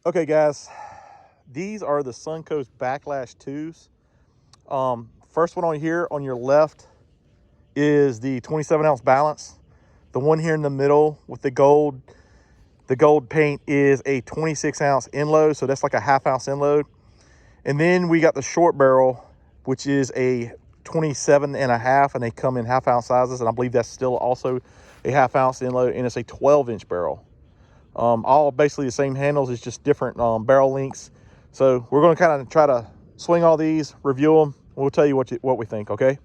Okay, guys, these are the Suncoast Backlash 2s. First one on here on your left is the 27-ounce balance. The one here in the middle with the gold paint is a 26-ounce inload, so that's like a half-ounce inload. And then we got the short barrel, which is a 27.5, and they come in half-ounce sizes, and I believe that's still also a half-ounce inload, and it's a 12-inch barrel. All basically the same handles, it's just different barrel lengths. So we're going to kind of try to swing all these, review them. We'll tell you what we think, okay?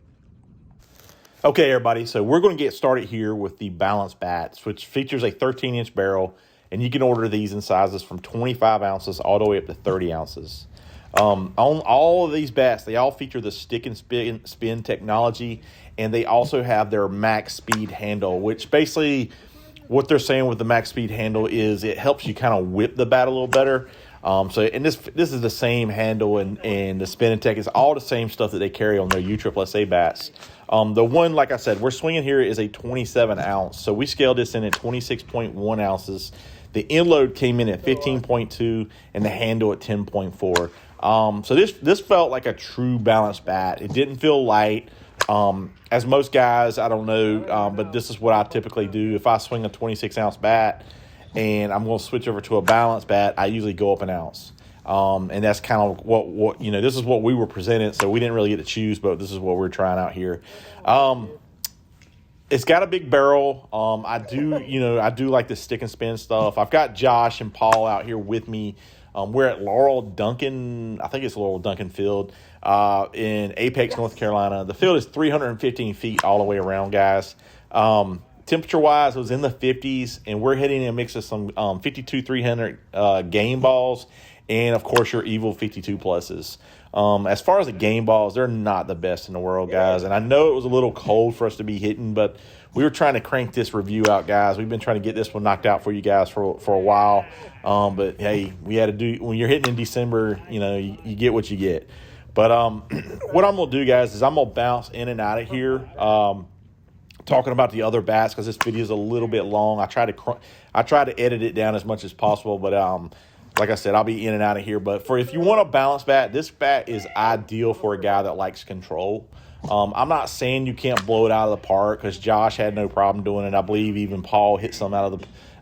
Okay, everybody, so we're going to get started here with the balanced bats, which features a 13-inch barrel, and you can order these in sizes from 25 ounces all the way up to 30 ounces. On all of these bats, they all feature the stick and spin technology, and they also have their max speed handle, which basically what they're saying with the max speed handle is it helps you kind of whip the bat a little better. And this is the same handle and the spin and tech is all the same stuff that they carry on their USSSA bats. The one, like I said, we're swinging here is a 27 ounce. So we scaled this in at 26.1 ounces. The inload came in at 15.2 and the handle at 10.4. So this felt like a true balanced bat. It didn't feel light. As most guys, I don't know, but this is what I typically do. If I swing a 26-ounce bat and I'm going to switch over to a balanced bat, I usually go up an ounce. And that's kind of what this is what we were presented, so we didn't really get to choose, but this is what we're trying out here. It's got a big barrel. I do like the stick and spin stuff. I've got Josh and Paul out here with me. We're at Laurel Duncan, I think it's Laurel Duncan Field, in Apex, North Carolina. The field is 315 feet all the way around, guys. Temperature-wise, it was in the 50s, and we're hitting a mix of some 52-300 game balls and, of course, your Evil 52 pluses. As far as the game balls, they're not the best in the world, guys. And I know it was a little cold for us to be hitting, but we were trying to crank this review out, guys. We've been trying to get this one knocked out for you guys for a while. But, hey, we had to do – when you're hitting in December, you get what you get. But what I'm going to do, guys, is I'm going to bounce in and out of here talking about the other bats because this video is a little bit long. I try to edit it down as much as possible, but like I said, I'll be in and out of here. But if you want a balanced bat, this bat is ideal for a guy that likes control. I'm not saying you can't blow it out of the park because Josh had no problem doing it. I believe even Paul hit some out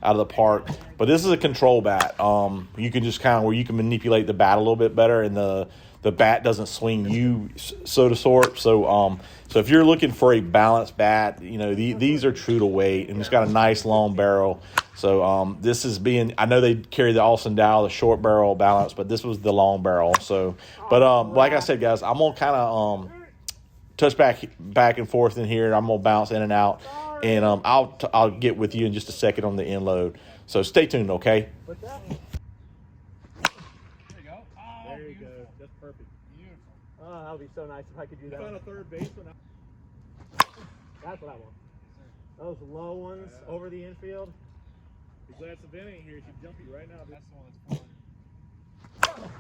of the park. But this is a control bat. You can just kind of where you can manipulate the bat a little bit better, and the bat doesn't swing you, so to sort. So if you're looking for a balanced bat, these are true to weight, and it's got a nice long barrel. So this is I know they carry the Austin Dow, the short barrel balance, but this was the long barrel. So, but like I said, guys, I'm gonna kind of touch back and forth in here. I'm gonna bounce in and out, and I'll get with you in just a second on the inload. So stay tuned, okay? There you go. That's perfect. Beautiful. Oh, that would be so nice if I could do that. On a third baseman. That's what I want. Those low ones over the infield. Be glad Savannah ain't here. She'd jump you right now. That's the one that's fun.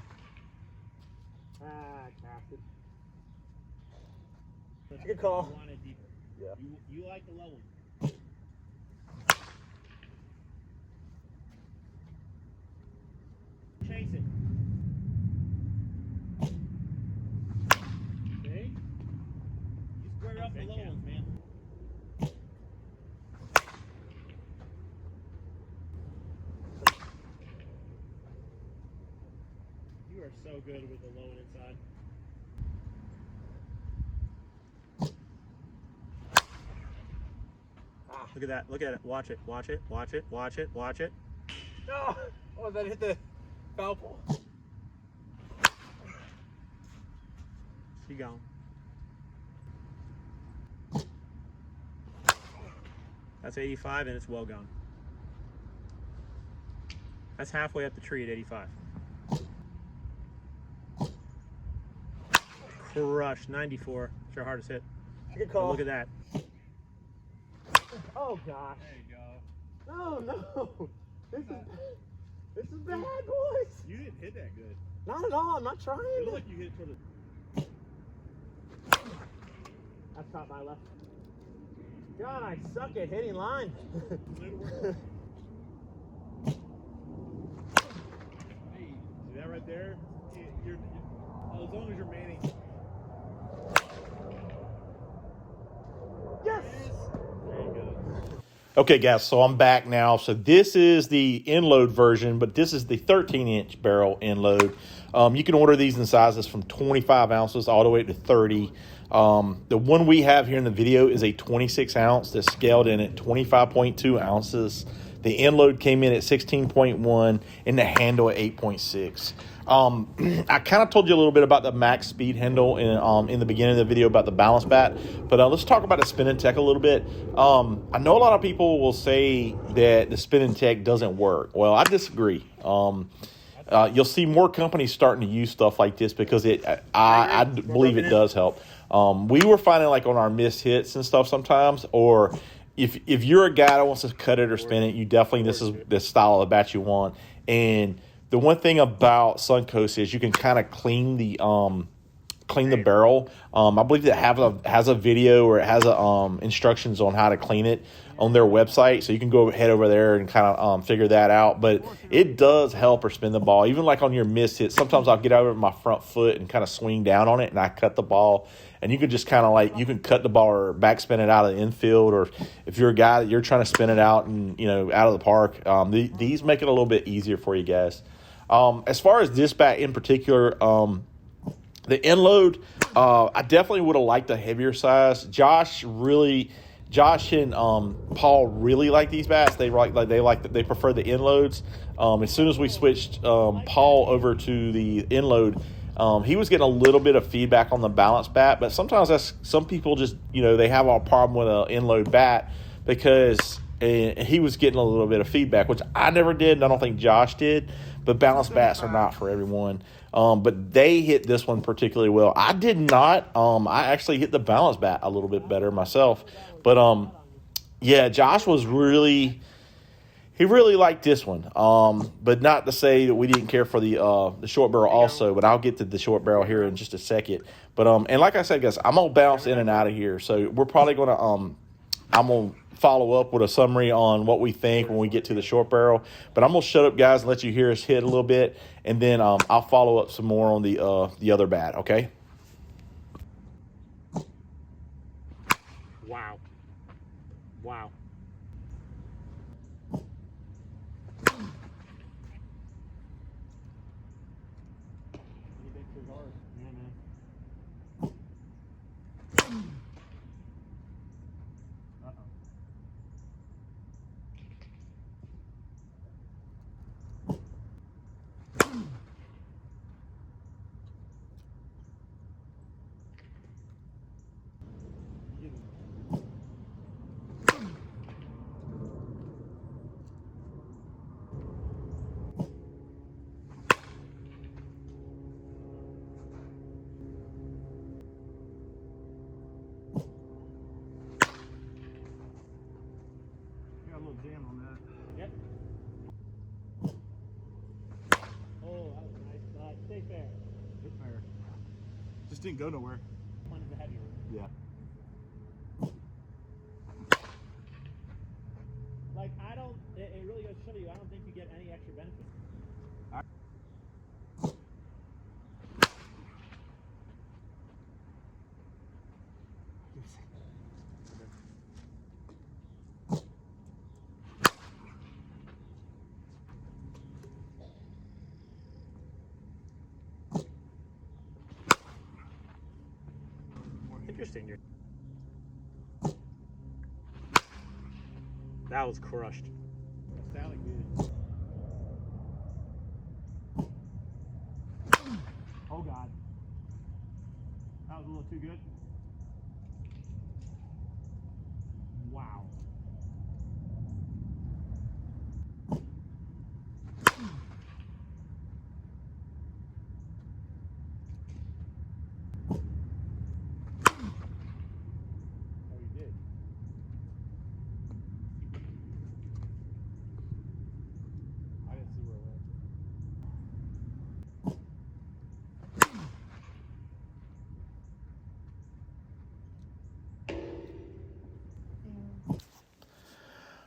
Casted. Good call. You want it deeper. Yeah. You like the low one. Chase it. Okay. You square up the low ones, man. You are so good with the low one inside. Look at that. Look at it. Watch it. Watch it. Watch it. Watch it. Watch it. No! Oh, that hit the foul pole. She gone. That's 85 and it's well gone. That's halfway up the tree at 85. Crush, 94. It's your hardest hit. Good call. Look at that. Oh gosh. There you go. No. This is bad, boys. You didn't hit that good. Not at all. I'm not trying. It looked like you hit it toward the... That's not my left. God, I suck at hitting line. right there. You're as long as you're manning. Yes. There you go. Okay, guys, so I'm back now. So this is the end-load version, but this is the 13-inch barrel end-load. You can order these in sizes from 25 ounces all the way to 30. The one we have here in the video is a 26 ounce that's scaled in at 25.2 ounces. The end load came in at 16.1 and the handle at 8.6. I kind of told you a little bit about the max speed handle in the beginning of the video about the balance bat, but let's talk about the spinning tech a little bit. I know a lot of people will say that the spinning tech doesn't work. Well, I disagree. You'll see more companies starting to use stuff like this because I believe it does help. We were finding like on our missed hits and stuff sometimes, or if you're a guy that wants to cut it or spin it, you definitely, this is the style of bat you want. And the one thing about Suncoast is you can kind of clean the barrel. I believe it has a video, or it has instructions on how to clean it on their website, so you can go head over there and kind of figure that out. But it does help or spin the ball, even like on your missed hit. Sometimes I'll get over with my front foot and kind of swing down on it, and I cut the ball. And you can just kind of like, you can cut the ball or backspin it out of the infield, or if you're a guy that you're trying to spin it out and out of the park, these make it a little bit easier for you guys. As far as this bat in particular, the end load, I definitely would have liked a heavier size. Josh and Paul really like these bats. They prefer the end loads. As soon as we switched Paul over to the end load, he was getting a little bit of feedback on the balance bat, but sometimes some people just they have a problem with an end load bat because he was getting a little bit of feedback, which I never did, and I don't think Josh did. But balance bats are not for everyone. But they hit this one particularly well. I did not. I actually hit the balance bat a little bit better myself. But yeah, Josh was really liked this one. But not to say that we didn't care for the short barrel also. But I'll get to the short barrel here in just a second. But and like I said, guys, I'm gonna bounce in and out of here. So we're probably gonna I'm gonna follow up with a summary on what we think when we get to the short barrel. But I'm gonna shut up, guys, and let you hear us hit a little bit, and then I'll follow up some more on the other bat. Okay. Wow. Wow. Got a little jam on that. Yep. Oh, that was nice. Stay fair. Hit fair. Just didn't go nowhere. One is the heavier. Yeah. Like, it really goes to show you, I don't think you get any extra benefit. Interesting. That was crushed. That sounded good. Oh God. That was a little too good. Wow.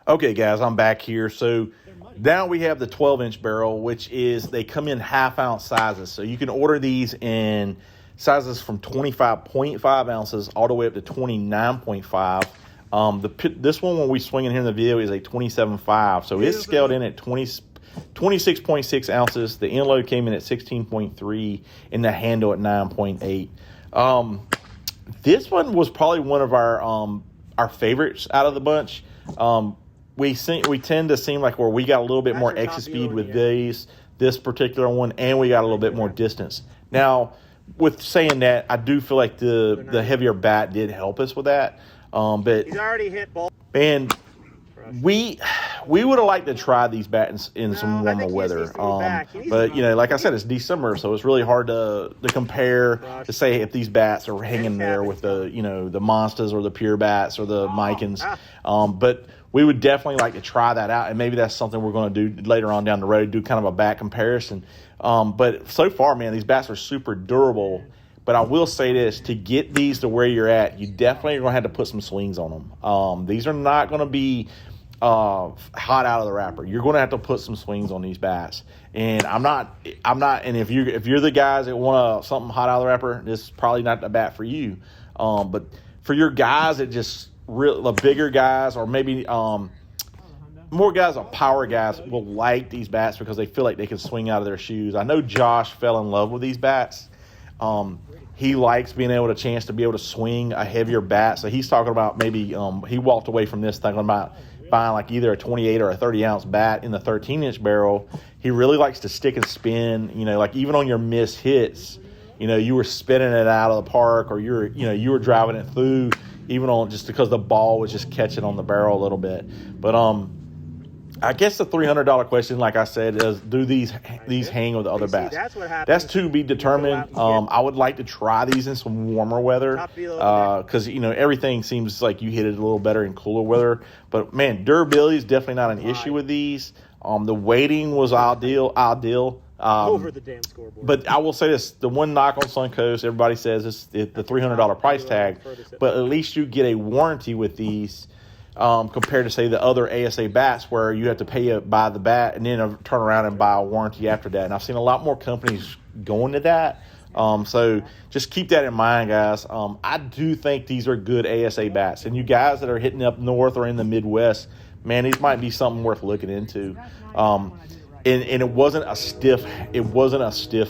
Okay, guys, I'm back here. So Now we have the 12-inch barrel, which is, they come in half-ounce sizes. So you can order these in sizes from 25.5 ounces all the way up to 29.5. This one, when we swing in here in the video, is a 27.5. So it's scaled in at 26.6 ounces. The end load came in at 16.3 and the handle at 9.8. This one was probably one of our favorites out of the bunch. We tend to seem like where we got a little bit more exit speed with this particular one, and we got a little bit more distance. Now, with saying that, I do feel like the heavier bat did help us with that. But he's already hit ball. And we would have liked to try these bats in some warmer weather. But you know, like I said, it's December, so it's really hard to compare to say if these bats are hanging there with the the Monsters or the Pure Bats or the Micans. But we would definitely like to try that out, and maybe that's something we're going to do later on down the road. Do kind of a bat comparison. But so far, man, these bats are super durable. But I will say this, to get these to where you're at, you definitely are going to have to put some swings on them. These are not going to be hot out of the wrapper. You're going to have to put some swings on these bats. And I'm not, and if you're the guys that want something hot out of the wrapper, this is probably not the bat for you. But for your guys that just the bigger guys, or maybe more guys, power guys, will like these bats because they feel like they can swing out of their shoes. I know Josh fell in love with these bats. He likes being able to be able to swing a heavier bat. So he's talking about maybe he walked away from this thinking about buying like either a 28 or a 30-ounce bat in the 13-inch barrel. He really likes to stick and spin. Like even on your missed hits, you were spinning it out of the park, or you were driving it through, even on just because the ball was just catching on the barrel a little bit. But I guess the $300 question, like I said, is do these hang with the other bats? That's to be determined. I would like to try these in some warmer weather because everything seems like you hit it a little better in cooler weather. But man, durability is definitely not an issue with these. The weighting was ideal. Over the damn scoreboard. But I will say this: the one knock on Suncoast, everybody says is the $300 price tag, but at least you get a warranty with these. Compared to, say, the other ASA bats where you have to buy the bat and then turn around and buy a warranty after that. And I've seen a lot more companies going to that. So just keep that in mind, guys. I do think these are good ASA bats. And you guys that are hitting up north or in the Midwest, man, these might be something worth looking into. And it wasn't a stiff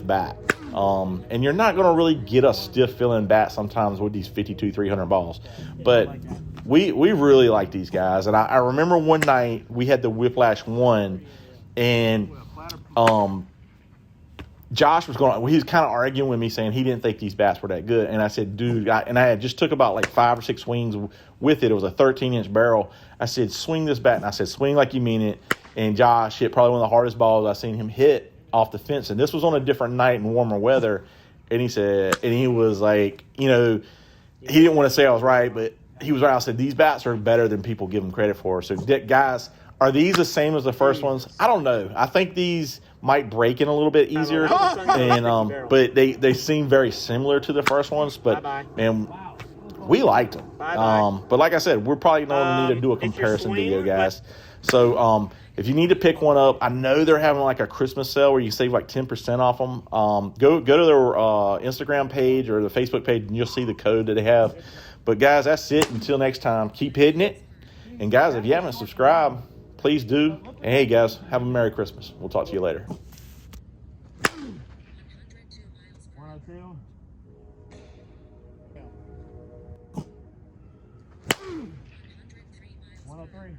bat. And you're not going to really get a stiff feeling bat sometimes with these 52-300 balls. But we really like these guys. And I remember one night we had the Whiplash 1, and Josh was he was kind of arguing with me saying he didn't think these bats were that good. And I said, dude, I had just took about like 5 or 6 swings with it. It was a 13-inch barrel. I said, swing this bat. And I said, swing like you mean it. And Josh hit probably one of the hardest balls I've seen him hit off the fence. And this was on a different night in warmer weather. And he was like, he didn't want to say I was right, but he was right. I said, these bats are better than people give them credit for. So, guys, are these the same as the first ones? I don't know. I think these might break in a little bit easier, and but they seem very similar to the first ones. But man, we liked them. But like I said, we're probably going to need to do a comparison video, guys. So if you need to pick one up, I know they're having like a Christmas sale where you save like 10% off them. Go to their Instagram page or the Facebook page, and you'll see the code that they have. But, guys, that's it. Until next time, keep hitting it. And, guys, if you haven't subscribed, please do. And, hey, guys, have a Merry Christmas. We'll talk to you later. 102. 103.